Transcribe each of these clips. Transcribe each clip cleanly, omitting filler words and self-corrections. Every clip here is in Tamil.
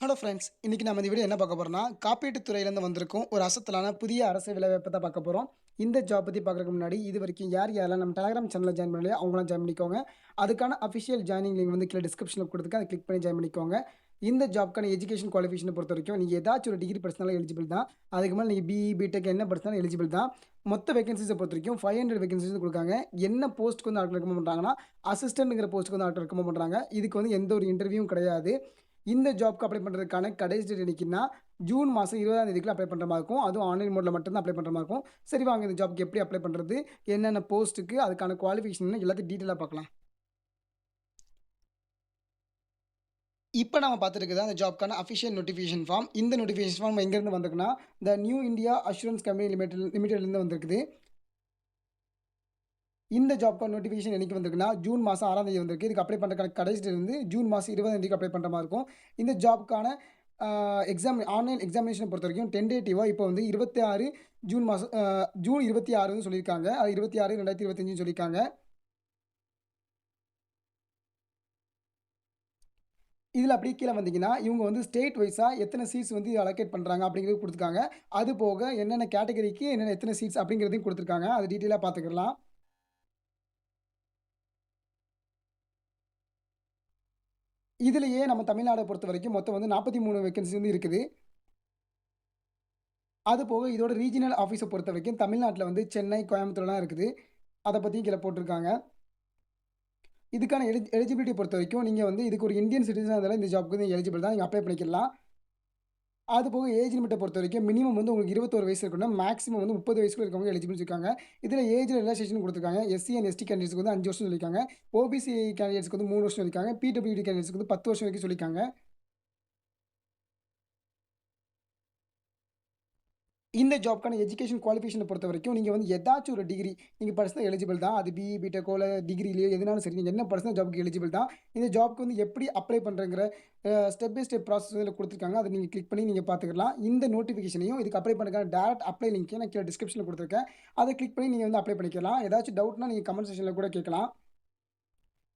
Hello friends. இன்னைக்கு நம்ம இந்த வீடியோ என்ன பார்க்க போறோம்னா, காப்பீட்டுத் துறையிலேருந்து வந்திருக்கும் ஒரு அசத்தலான புதிய அரசு வேலைவாய்ப்ப தான் பார்க்க போறோம். இந்த ஜாப் பத்தி பார்க்கறதுக்கு முன்னாடி, இதுவரைக்கும் யார் யாரெல்லாம் நம்ம டெலகிராம் சேனல்ல ஜாயின் பண்ணலையோ அவங்கலாம் ஜாயின் பண்ணிக்கோங்க. அதுக்கான அஃபிஷியல் ஜாயினிங் லிங்க் வந்து கீழ டிஸ்கிரிப்ஷன்ல குடுத்துருக்கேன். அத கிளிக் பண்ணி ஜாயின் பண்ணிக்கோங்க. இந்த ஜாப்க்கான எஜுகேஷன் குவாலிஃபிகேஷன பொறுத்தவரைக்கும், நீங்க ஏதாச்சும் ஒரு டிகிரி படிச்சிருந்தாலும் எலிஜிபிள் தான். அதுக்கு மேல நீங்க பிஇ, பிடெக் என்ன படிச்சாலும் எலிஜிபிள் தான். மொத்த வேகன்ஸிஸ பொறுத்தவரைக்கும் 500 வேகன்ஸீஸ் குடுக்காங்க. என்ன போஸ்ட்க்கு வந்து ஆட்கள் ரெக்கமெண்ட் பண்றாங்கன்னா, அசிஸ்டன்ட்ங்கிற போஸ்ட்க்கு வந்து ஆட்கள் ரெக்கமெண்ட் பண்றாங்க. இதுக்கு வந்து எந்த ஒரு இன்டர்வியூவும் கிடையாது. இந்த ஜாப்க்கு அப்ளை பண்றதுக்கான கடைசி டேட் என்னைக்குன்னா, ஜூன் மாசம் 20ஆம் தேதிக்குள்ள அப்ளை பண்ற மாரி இருக்கும். அதுவும் ஆன்லைன் மோட்ல மட்டும் தான் அப்ளை பண்ற மாரி இருக்கும். சரி வாங்க இந்த ஜாப்க்கு எப்படி அப்ளை பண்றது? என்னென்ன போஸ்ட்டுக்கு அதுக்கான குவாலிஃபிகேஷன் எல்லாத்தையும் டீட்டெயிலா பார்க்கலாம். இப்ப நம்ம பார்த்துருக்குது அந்த ஜாப்க்கான அஃபிஷியல் நோட்டிஃபிகேஷன் ஃபார்ம். இந்த நோட்டிஃபிகேஷன் ஃபார்ம் எங்கேருந்து வந்திருக்குன்னா, the new India assurance company லிமிடெட்லேருந்து வந்திருக்குது. இந்த ஜாப்க்கான நோட்டிஃபிகேஷன் என்னைக்கு வந்திருக்குன்னா, ஜூன் மாசம் 6ஆம் தேதி வந்திருக்கு. இதுக்கு அப்ளை பண்றதுக்கான கடைசி டேட் வந்து ஜூன் மாசம் 20ஆம் தேதிக்கு அப்ளை பண்ற மாரி இருக்கும். இந்த ஜாப்க்கான ஆன்லைன் எக்ஸாமினேஷன பொறுத்தவரைக்கும் டென்டேட்டிவா இப்போ வந்து 26 ஜூன் மாசம் ஜூன் 26ன்னு சொல்லியிருக்காங்க. அது 26, 2025ன்னு சொல்லியிருக்காங்க. இதில அப்படியே கீழ வந்தீங்கன்னா, இவங்க வந்து ஸ்டேட் வைஸா எத்தன சீட்ஸ் வந்து அலோகேட் பண்றாங்க அப்படிங்கிறது குடுத்துருக்காங்க. அது போக என்னென்ன கேட்டகரிக்கு என்னென்ன எத்தன சீட்ஸ் அப்படிங்கிறதையும் குடுத்துருக்காங்க. அது டீட்டெயிலா பார்த்துக்கலாம். இதிலேயே நம்ம தமிழ்நாட பொறுத்தவரைக்கும் மொத்தம் வந்து 43 வேக்கன்சி வந்து இருக்குது. அது போக இதோட ரீஜினல் ஆஃபீஸ பொறுத்தவரைக்கும் தமிழ்நாட்ல வந்து சென்னை, கோயம்புத்தூர்லாம் இருக்குது. அத பத்தியும் கீழ போட்டுருக்காங்க. இதுக்கான எலிஜிபிலிட்டிய பொறுத்தவரைக்கும் நீங்க வந்து இதுக்கு ஒரு இந்தியன் சிட்டிசனா இருந்தாலும் இந்த ஜாப்க்கு வந்து எலிஜிபிள் தான். நீங்க அப்ளை பண்ணிக்கலாம். அது போக ஏஜ் லிமிட்ட பொறுத்தவரைக்கும் மினிமம் வந்து உங்களுக்கு 21 வயசு இருக்கணும். மேக்ஸிமம் வந்து 30 வயசுக்குள்ள இருக்கவங்க எலிஜிபிள்னு சொல்லியிருக்காங்க. இதில ஏஜ்ல ரிலாக்சேஷன் குடுத்துருக்காங்க. எஸ்சி அண்ட் எஸ்டி கேண்டிடேட்ஸ்க்கு வந்து 5 வருஷம் சொல்லியிருக்காங்க. ஓபிசி கேண்டிடேட்ஸ்க்கு வந்து 3 வருஷம் சொல்லியிருக்காங்க. பிடபிள்யூடி கேண்டிடேட்ஸ்க்கு வந்து 10 வருஷம் வரைக்கும் சொல்லியிருக்காங்க. இந்த ஜாப்க்கான எஜுகேஷன் குவாலிஃபிகேஷன பொறுத்தவரைக்கும், நீங்க வந்து ஏதாச்சும் ஒரு டிகிரி நீங்க படிச்சா எலிஜிபிள் தான். அது பிஇ, பிடெக்கோ இல்ல டிகிரிலயோ எதுனாலும் சரி. நீங்க என்ன படிச்சா ஜாப்க்கு எலிஜிபிள் தான். இந்த ஜாப்க்கு வந்து எப்படி அப்ளை பண்றதுங்கிற ஸ்டெப் பை ஸ்டெப் ப்ராசஸ் இதுல குடுத்துருக்காங்க. அத நீங்க கிளிக் பண்ணி நீங்க பார்த்துக்கலாம். இந்த நோட்டிஃபிகேஷனையும் இதுக்கு அப்ளை பண்ணதுக்கான டைரக்ட் அப்ளை லிங்க்கையும் நான் கீழ டிஸ்கிரிப்ஷன்ல குடுத்துருக்கேன். அத கிளிக் பண்ணி நீங்க வந்து அப்ளை பண்ணிக்கலாம். ஏதாச்சும் டவுட்னா நீங்க கமெண்ட் செக்ஷன்ல கூட கேட்கலாம்.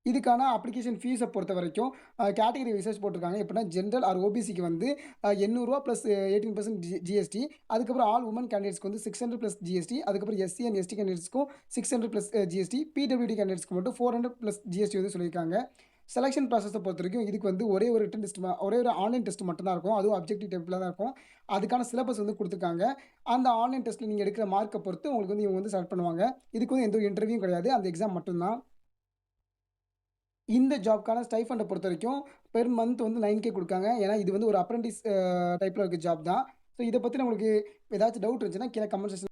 இதுக்கான அப்ளிகேஷன் ஃபீஸ பொறுத்தவரைக்கும் கேட்டகரி வைஸஸ் போட்டிருக்காங்க. எப்படின்னா ஜெனரல் ஆர் ஓபிசிக்கு வந்து ரூ. 800 பிளஸ் 18% ஜிஎஸ்டி. அதுக்கப்புறம் ஆல் வுமன் கேண்டிடேட்ஸ்க்கு வந்து 600 பிளஸ் ஜிஎஸ்டி. அதுக்கப்புறம் எஸ்சி அண்ட் எஸ்டி கேண்டிடேட்ஸ்க்கும் 600 பிளஸ் ஜிஎஸ்டி. பிடபிள்யூடி கேண்டிடேட்ஸ்க்கு மட்டும் 400 பிளஸ் ஜிஎஸ்டி வந்து சொல்லியிருக்காங்க. செலக்ஷன் ப்ராசஸ பொறுத்தவரைக்கும் இதுக்கு வந்து ஒரே ஒரு ரிட்டன் டெஸ்ட் ஒரே ஒரு ஆன்லைன் டெஸ்ட் மட்டும் தான் இருக்கும். அதுவும் அப்ஜெக்டிவ் டைப்ல தான் இருக்கும். அதுக்கான சிலபஸ் வந்து குடுத்துருக்காங்க. அந்த ஆன்லைன் டெஸ்ட்ல நீங்க எடுக்கிற மார்க்க பொறுத்து உங்களுக்கு வந்து இவங்க வந்து செலக்ட் பண்ணுவாங்க. இதுக்கு வந்து எந்த ஒரு இன்டர்வியூவும் கிடையாது. அந்த எக்ஸாம் மட்டும் தான். இந்த ஜாப்க்கான ஸ்டைஃபண்ட பொறுத்தவரைக்கும், பெர் மந்த் வந்து 9K குடுக்காங்க. ஏன்னா, இது வந்து ஒரு அப்ரன்டிஸ் டைப்ல இருக்க ஜாப் தான். ஸோ, இத பத்தின உங்களுக்கு ஏதாச்சும் டவுட் இருந்துச்சுன்னா, கீழ கமெண்ட் செக்ஷன்ல